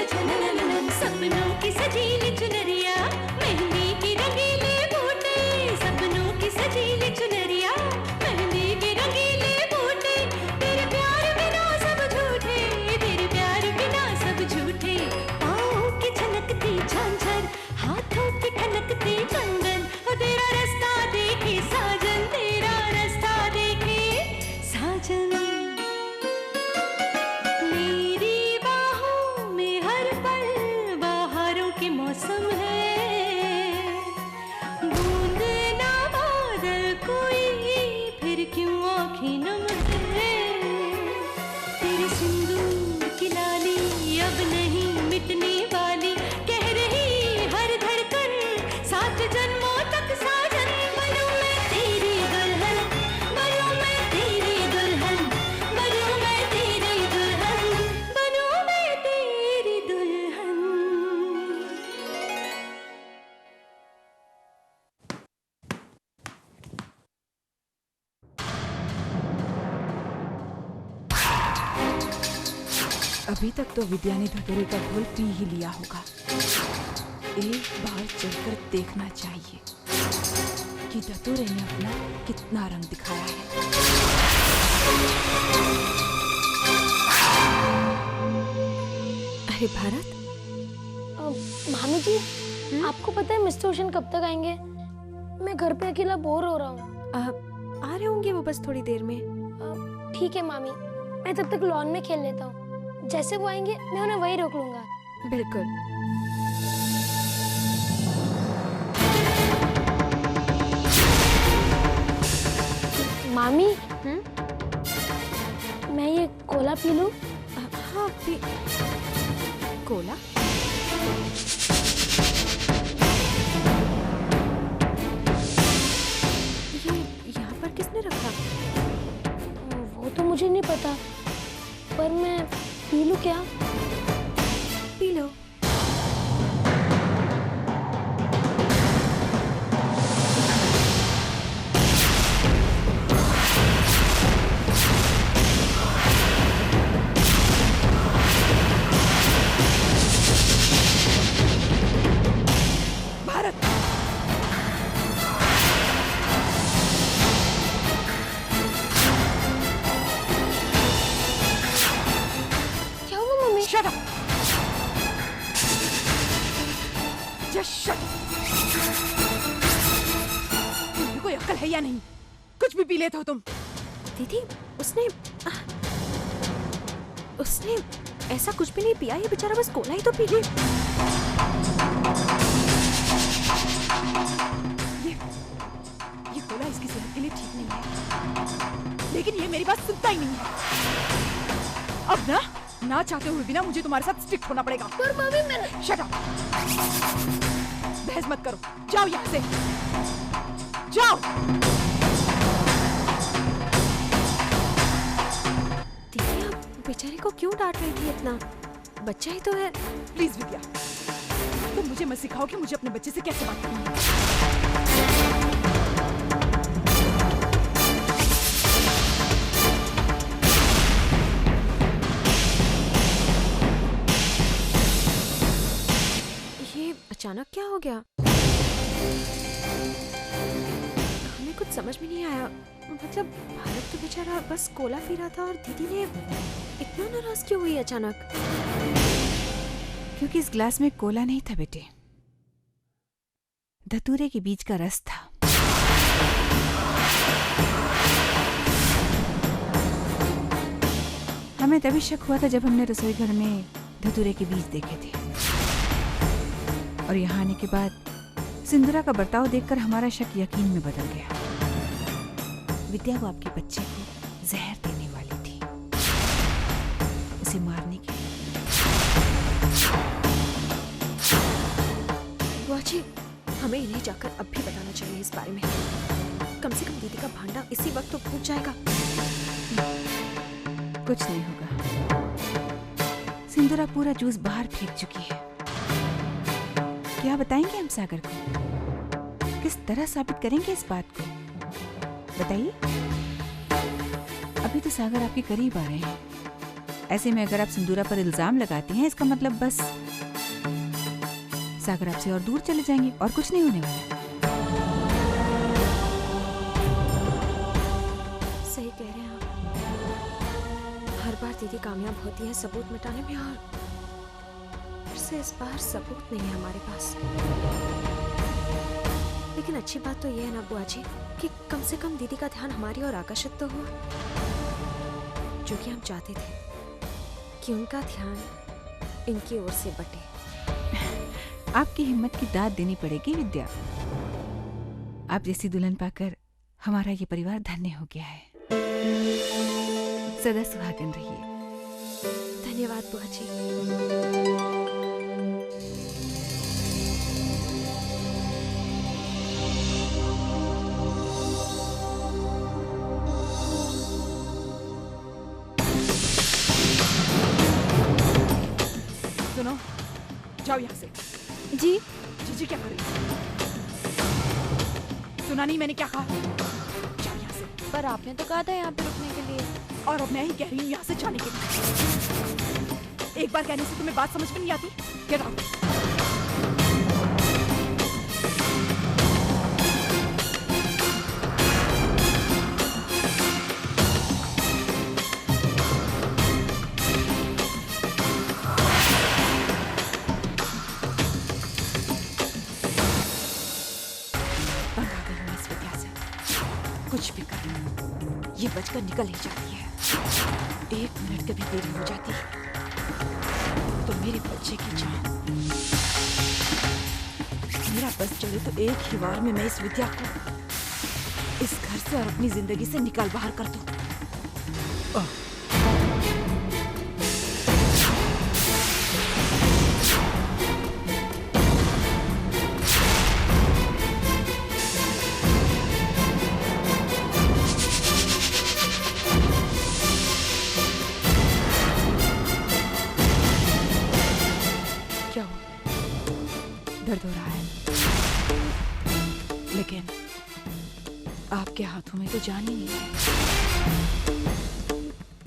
सपनों की सजीली चुनरिया, मेहंदी की रंगीले बूटे, सपनों की सजीली चुनरिया, मेहंदी के रंगीले बूटे, तेरे प्यार बिना सब झूठे, तेरे प्यार बिना सब झूठे, पाँव की छनकती झांझर, हाथों की ठनकती कंगन, तेरा रास्ता देखे साजन, तेरा रास्ता देखे साजन। मौसम है, बूंद ना बादल कोई, फिर क्यों आँखें नम है, तेरे सिंदूर की लाली अब नहीं मिटने वाली, कह रही हर धड़कन सात जन्मों तक साजन। बनूं मैं तेरी दुल्हन, बनूं मैं तेरी दुल्हन, बनूं मैं तेरी दुल्हन, बनूं मैं तेरी दुल्हन। अभी तक तो विद्या ने धतूरे का घोल पी ही लिया होगा। एक बार चलकर देखना चाहिए कि धतूरे ने अपना कितना रंग दिखाया है। अरे भारत, मामी जी, आपको पता है मिस्टर ओशन कब तक आएंगे? मैं घर पे अकेला बोर हो रहा हूँ। आ रहे होंगे वो बस थोड़ी देर में। ठीक है मामी, मैं तब तक लॉन में खेल लेता हूँ। जैसे वो आएंगे मैं उन्हें वहीं रोक लूंगा। बिल्कुल। मामी, मैं ये कोला पी लूं? हाँ पी। कोला? ये यहाँ पर किसने रखा? वो तो मुझे नहीं पता, पर मैं पी लूं क्या? P low. भारत, क्या हुआ mummy? Shut up, just shut. तुम्हें कोई अक्ल है या नहीं? कुछ भी पी लेते हो तुम। दीदी, उसने ऐसा कुछ भी नहीं पिया। ये बेचारा बस कोला ही तो पी ले। ये कोला इसकी सेहत के लिए ठीक नहीं है, लेकिन ये मेरी बात सुनता ही नहीं है। अब ना चाहते हुए भी ना मुझे तुम्हारे साथ स्ट्रिक्ट होना पड़ेगा। पर मम्मी मैंने... शट अप, बहस मत करो, जाओ यहाँ से, जाओ। दीदी, आप बेचारे को क्यों डांट रही थी इतना? बच्चा ही तो है। प्लीज विद्या, तुम मुझे मत सिखाओ कि मुझे अपने बच्चे से कैसे बात करनी है। ये अचानक क्या हो गया? हमें कुछ समझ में नहीं आया। मतलब भारत तो बेचारा बस कोला पी रहा था और दीदी ने इतना नाराज क्यों हुई अचानक? क्योंकि इस ग्लास में कोला नहीं था बेटे, धतूरे के बीज का रस था। हमें तभी शक हुआ था जब हमने रसोई घर में धतूरे के बीज देखे थे, और यहाँ आने के बाद सिंदूरा का बर्ताव देखकर हमारा शक यकीन में बदल गया। विद्या वो आपके बच्चे को जहर देने वाली थी, उसे मारने के लिए। बुआ जी, हमें इन्हें जाकर अब भी बताना चाहिए इस बारे में। कम से कम दीदी का भांडा इसी वक्त तो फूट जाएगा। कुछ नहीं होगा, सिंदूरा पूरा जूस बाहर फेंक चुकी है। क्या बताएंगे हम सागर को? किस तरह साबित करेंगे इस बात को? बताइए। अभी तो सागर आपके करीब आ रहे हैं, ऐसे में अगर आप सिंदूरा पर इल्जाम लगाती हैं, इसका मतलब बस सागर आपसे और दूर चले जाएंगे और कुछ नहीं होने वाला। सही कह रहे हैं आप। हर बार दीदी कामयाब होती है सबूत मिटाने में, और फिर से इस बार सबूत नहीं है हमारे पास। लेकिन अच्छी बात तो ये है ना बुआ जी कि कम से कम दीदी का ध्यान हमारी ओर आकर्षित तो हुआ, जो कि हम चाहते थे कि उनका ध्यान इनकी ओर से बटे। आपकी हिम्मत की दाद देनी पड़ेगी विद्या। आप जैसी दुल्हन पाकर हमारा ये परिवार धन्य हो गया है। सदा सुहागन रहिए। धन्यवाद बुआ जी। सुनो, जाओ यहाँ से। जी जीजी क्या कर रही है? सुना नहीं मैंने क्या कहा? जाओ यहाँ से। पर आपने तो कहा था यहाँ पे रुकने के लिए। और अब मैं ही कह रही हूँ यहाँ से जाने के लिए। एक बार कहने से तुम्हें बात समझ में नहीं आती? Get out. कुछ भी कर, ये बचकर निकल ही जाती है। एक मिनट कभी देरी हो जाती तो मेरे बच्चे की जान। मेरा बस चले तो एक ही बार में मैं इस विद्या को इस घर से और अपनी जिंदगी से निकाल बाहर कर दूं। क्या हुआ? दर्द हो रहा है, लेकिन आपके हाथों में तो जान ही नहीं है।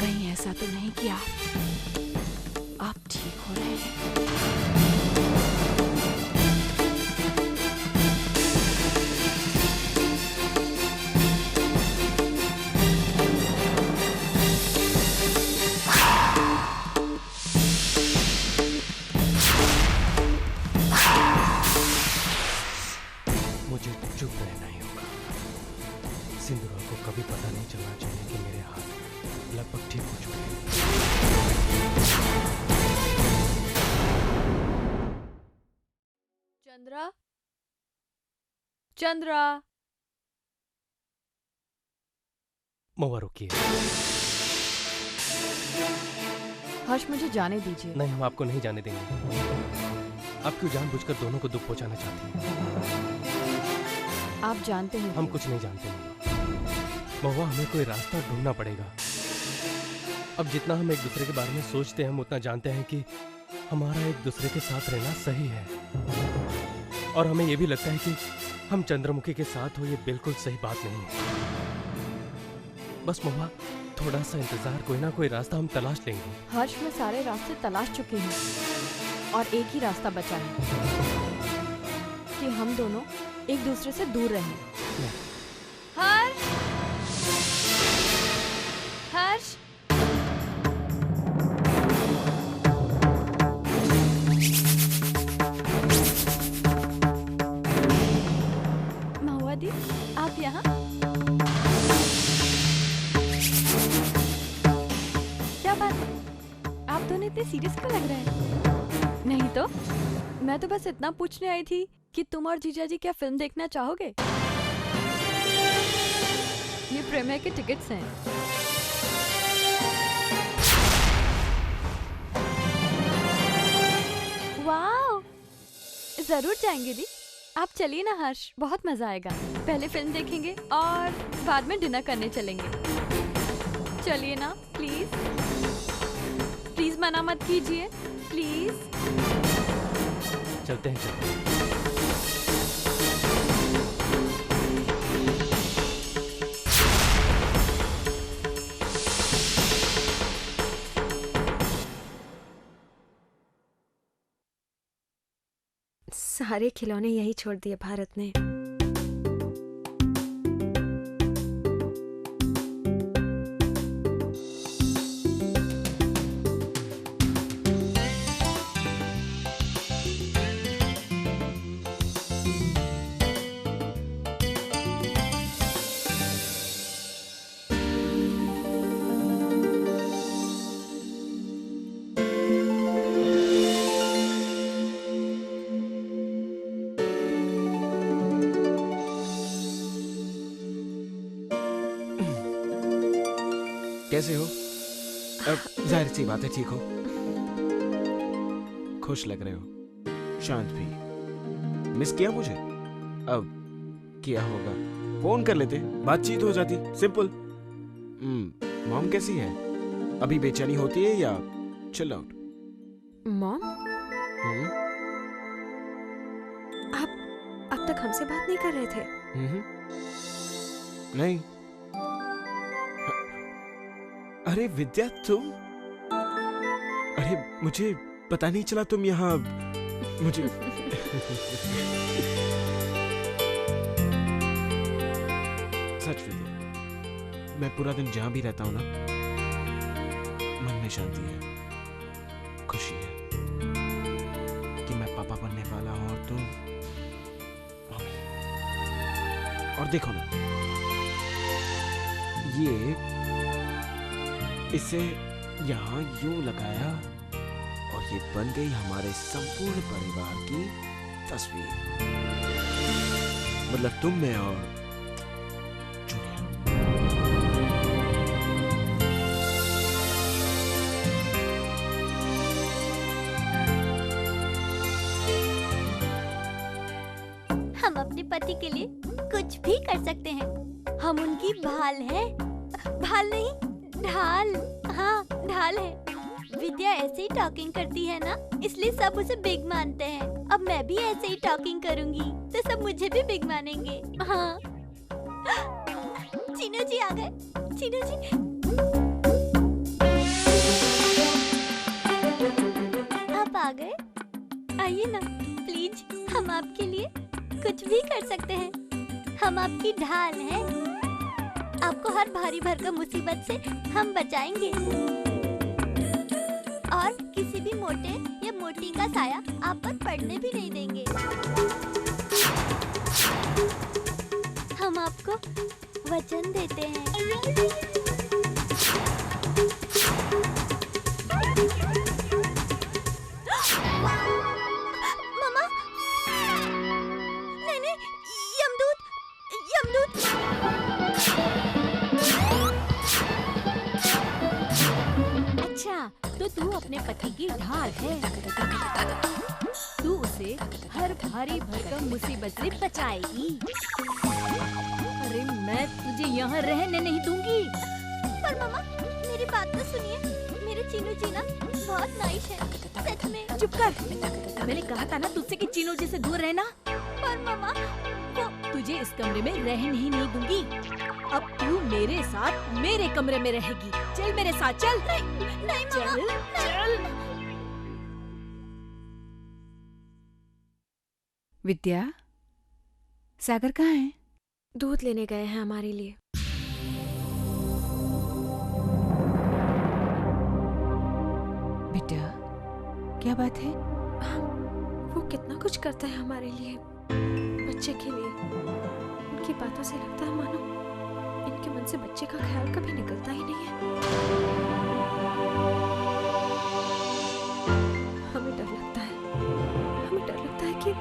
कहीं ऐसा तो नहीं कि आप ठीक हो रहे हैं? मुझे चुप रहना ही होगा। सिंदूरा को कभी पता नहीं चलना चाहिए कि मेरे हाथ लगभग ठीक हो चुके हैं। चंद्रा, चंद्रा। महुआ रुकिए। हर्ष, मुझे जाने दीजिए। नहीं, हम आपको नहीं जाने देंगे। आप क्यों जानबूझकर दोनों को दुख पहुंचाना चाहती हैं? आप जानते हैं हम कुछ नहीं जानते हैं। महुआ, हमें कोई रास्ता ढूंढना पड़ेगा। अब जितना हम एक दूसरे के बारे में सोचते हैं, हम उतना जानते हैं कि हमारा एक दूसरे के साथ रहना सही है। और हमें यह भी लगता है कि हम चंद्रमुखी के साथ हो, ये बिल्कुल सही बात नहीं है। बस महुआ, थोड़ा सा इंतजार, कोई ना कोई रास्ता हम तलाश लेंगे। हर्ष, मैं सारे रास्ते तलाश चुकी हूँ और एक ही रास्ता बचा है कि हम दोनों एक दूसरे से दूर रहें। हर्ष, हर्ष। महुआ दी, आप यहाँ? क्या बात है, आप दोनों इतने सीरियस क्यों लग रहे हैं? नहीं तो मैं तो बस इतना पूछने आई थी कि तुम और जीजा जी क्या फिल्म देखना चाहोगे? ये प्रीमियर के टिकट्स हैं। वाह, जरूर जाएंगे दी। आप चलिए ना हर्ष, बहुत मजा आएगा। पहले फिल्म देखेंगे और बाद में डिनर करने चलेंगे। चलिए ना, प्लीज प्लीज मना मत कीजिए, प्लीज। चलते हैं, चलते हैं। सारे खिलौने यही छोड़ दिए भारत ने। कैसे हो? जाहिर सी बात है ठीक हो। खुश लग रहे हो। शांत भी। मिस किया मुझे? अब किया होगा फोन कर लेते, बातचीत हो जाती, सिंपल। मॉम कैसी है? अभी बेचैनी होती है या चिल आउट? मॉम, आप अब तक हमसे बात नहीं कर रहे थे? नहीं। अरे विद्या तुम, अरे मुझे पता नहीं चला तुम यहाँ। मुझे सच विद्या, मैं पूरा दिन जहां भी रहता हूं ना, मन में शांति है, खुशी है कि मैं पापा बनने वाला हूं और तुम मम्मी। और देखो ना, ये इसे यहाँ यूं लगाया और ये बन गई हमारे संपूर्ण परिवार की तस्वीर। मतलब तुम, मैं और जूनियर। हम अपने पति के लिए कुछ भी कर सकते हैं। हम उनकी भाल हैं। भाल नहीं, ढाल। हाँ, ढाल है। विद्या ऐसे ही टॉकिंग करती है ना, इसलिए सब उसे बिग मानते हैं। अब मैं भी ऐसे ही टॉकिंग करूंगी तो सब मुझे भी बिग मानेंगे। हाँ। चीनू जी आ गए। चीनू जी, आप आ गए? आइए ना प्लीज, हम आपके लिए कुछ भी कर सकते हैं। हम आपकी ढाल हैं। आपको हर भारी भरकम मुसीबत से हम बचाएंगे और किसी भी मोटे या मोटी का साया आप पर पड़ने भी नहीं देंगे। हम आपको वचन देते हैं। मामा, नहीं, यमदूत, यमदूत। अच्छा, तो तू अपने पति की ढाल है। तू उसे हर भारी भरकम मुसीबत से बचाएगी। अरे मैं तुझे यहाँ रहने नहीं दूंगी। पर मामा, मेरी बात तो सुनिए। मेरे चीनू जी ना बहुत नाइस है, सच में। चुप कर। मैंने कहा था ना तुझसे कि चीनू जी से दूर रहना। पर मामा, वो तुझे इस कमरे में रहने ही नहीं दूंगी। अब तू मेरे साथ मेरे कमरे में रहेगी। चल मेरे साथ, चल। नहीं मामा, चल। विद्या, सागर कहाँ है? दूध लेने गए हैं हमारे लिए। बेटा, क्या बात है? वो कितना कुछ करता है हमारे लिए, बच्चे के लिए। उनकी बातों से लगता है मानो इनके मन से बच्चे का ख्याल कभी निकलता ही नहीं है। हमें डर लगता है, हमें डर लगता है कि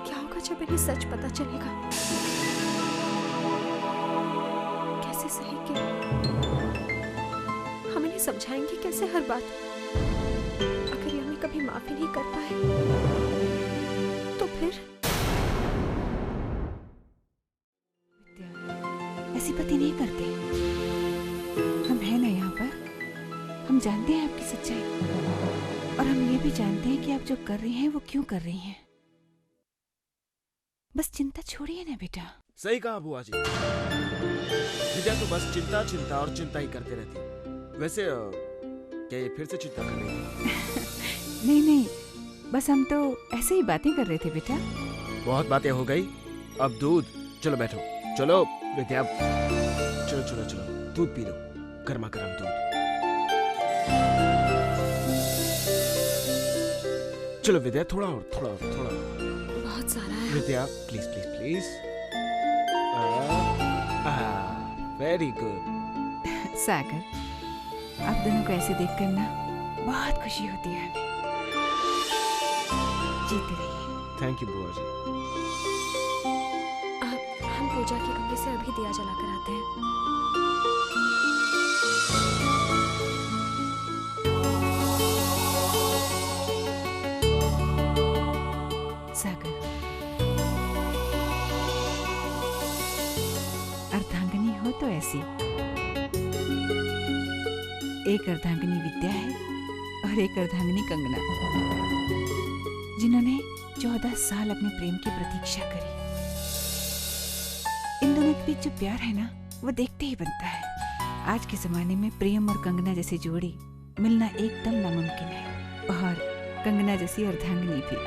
क्या होगा जब इन्हें सच पता चलेगा। कैसे सहेंगे हम इन्हें, समझाएंगे कैसे हर बात? अगर ये हमें कभी माफी नहीं कर पाए तो फिर? ऐसी पति नहीं करते। हम हैं ना यहाँ पर। हम जानते हैं आपकी सच्चाई और हम ये भी जानते हैं कि आप जो कर रही हैं वो क्यों कर रही हैं। बस चिंता छोड़िए ना बेटा। सही कहा बुआ जी। विद्या तो बस चिंता चिंता और चिंता ही करते रहती है। वैसे क्या ये फिर से चिंता कर रही है? नहीं, बस हम तो ऐसे ही बातें कर रहे थे बेटा। बहुत बातें हो गई, अब दूध। चलो बैठो, चलो विद्या, चलो चलो चलो, दूध पी लो, गर्मा गर्म दूध। चलो विद्या, थोड़ा और, थोड़ा और, थोड़ा और। बहुत सारा है। Vidya please please please. Very good. Sagar, आप दोनों को ऐसे देखकर ना बहुत खुशी होती है हमें। जीते रहिए। थैंक यू बुआ जी। हम पूजा के कमरे से अभी दिया जलाकर आते हैं। सागर, अर्धांगिनी हो तो ऐसी। एक अर्धांगिनी विद्या है और एक अर्धांगिनी कंगना, जिन्होंने 14 साल अपने प्रेम की प्रतीक्षा करी। इन दोनों के बीच जो प्यार है ना, वो देखते ही बनता है। आज के जमाने में प्रेम और कंगना जैसी जोड़ी मिलना एकदम नामुमकिन है, और कंगना जैसी अर्धांगिनी भी।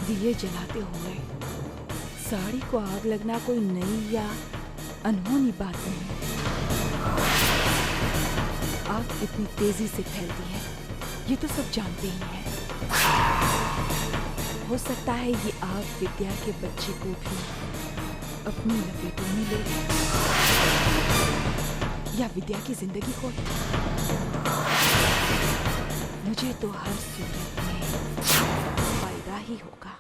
दिए जलाते हुए साड़ी को आग लगना कोई नई या अनहोनी बात नहीं। आग कितनी तेजी से फैलती है ये तो सब जानते ही हैं। हो सकता है ये आग विद्या के बच्चे को भी अपनी लपेटों में ले ले, या विद्या की जिंदगी को। मुझे तो हर सूरत में फायदा ही होगा।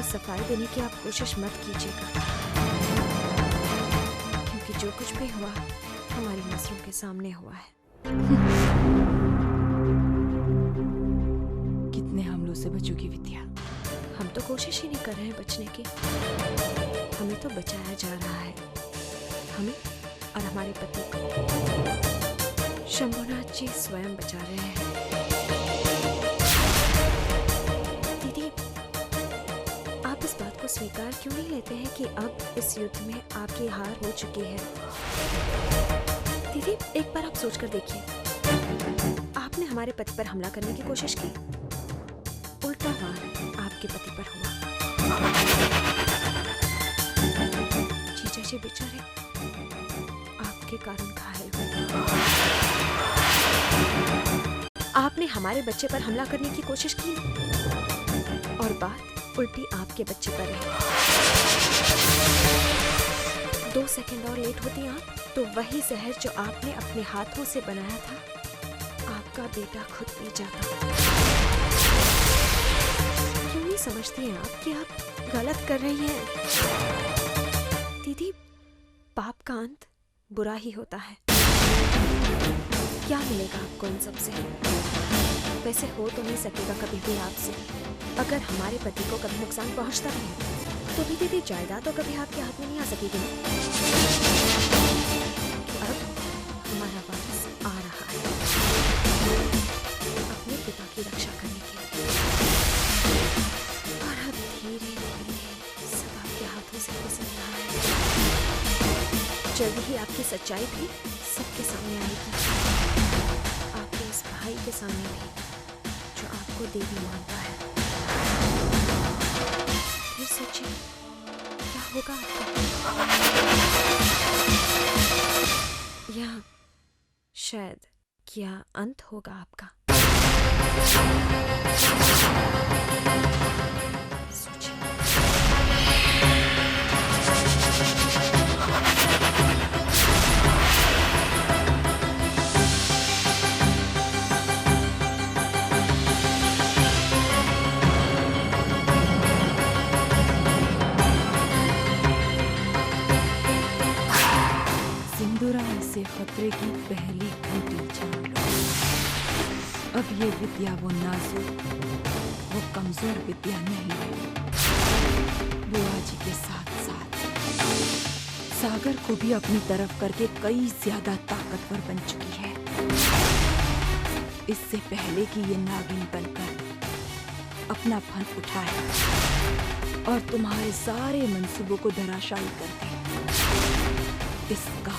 सफाई देने की आप कोशिश मत कीजिएगा, क्योंकि जो कुछ भी हुआ हमारी नजरों के सामने हुआ है। कितने हमलों से बचोगी विद्या? हम तो कोशिश ही नहीं कर रहे हैं बचने की, हमें तो बचाया जा रहा है, हमें और हमारे पति को। शंभुनाथ जी स्वयं बचा रहे हैं। स्वीकार क्यों नहीं लेते हैं कि अब इस युद्ध में आपकी हार हो चुकी है? दीदी, एक बार आप सोचकर देखिए, आपने हमारे पति पर हमला करने की कोशिश की, उल्टा वार आपके पति पर हुआ। जीजा जी बेचारे आपके कारण घायल हुए। आपने हमारे बच्चे पर हमला करने की कोशिश की और बात उल्टी आपके बच्चे पर है। 2 सेकंड और लेट होती आप तो वही जहर जो आपने अपने हाथों से बनाया था आपका बेटा खुद पी जाता। क्यों नहीं समझती हैं आप कि आप गलत कर रही हैं? दीदी, पाप का अंत बुरा ही होता है। क्या मिलेगा आपको इन सब से? वैसे हो तो नहीं सकेगा कभी भी आपसे, अगर हमारे पति को कभी नुकसान पहुंचता भी है तो भी दीदी जायदाद तो कभी आपके हाथ में नहीं आ सकेगी ना। अब हमारा वापस आ रहा है अपने पिता की रक्षा करने के लिए, और अब धीरे धीरे सब आपके हाथों से गुजर रहा है। जल्द ही आपकी सच्चाई भी सबके सामने आएगी, आपके इस भाई के सामने भी जो आपको देवी मानता है। फिर सोचिए क्या होगा आपका, या शायद क्या अंत होगा आपका। सोचिए। सिंदूरा से खतरे की पहली घंटी छान लो। अब ये विद्या वो नाजुक, वो कमजोर विद्या नहीं रही। बुआ जी के साथ साथ सागर को भी अपनी तरफ करके कई ज्यादा ताकतवर बन चुकी है। इससे पहले कि ये नागिन बनकर अपना फन उठाए और तुम्हारे सारे मंसूबों को धराशायी कर दे, इसका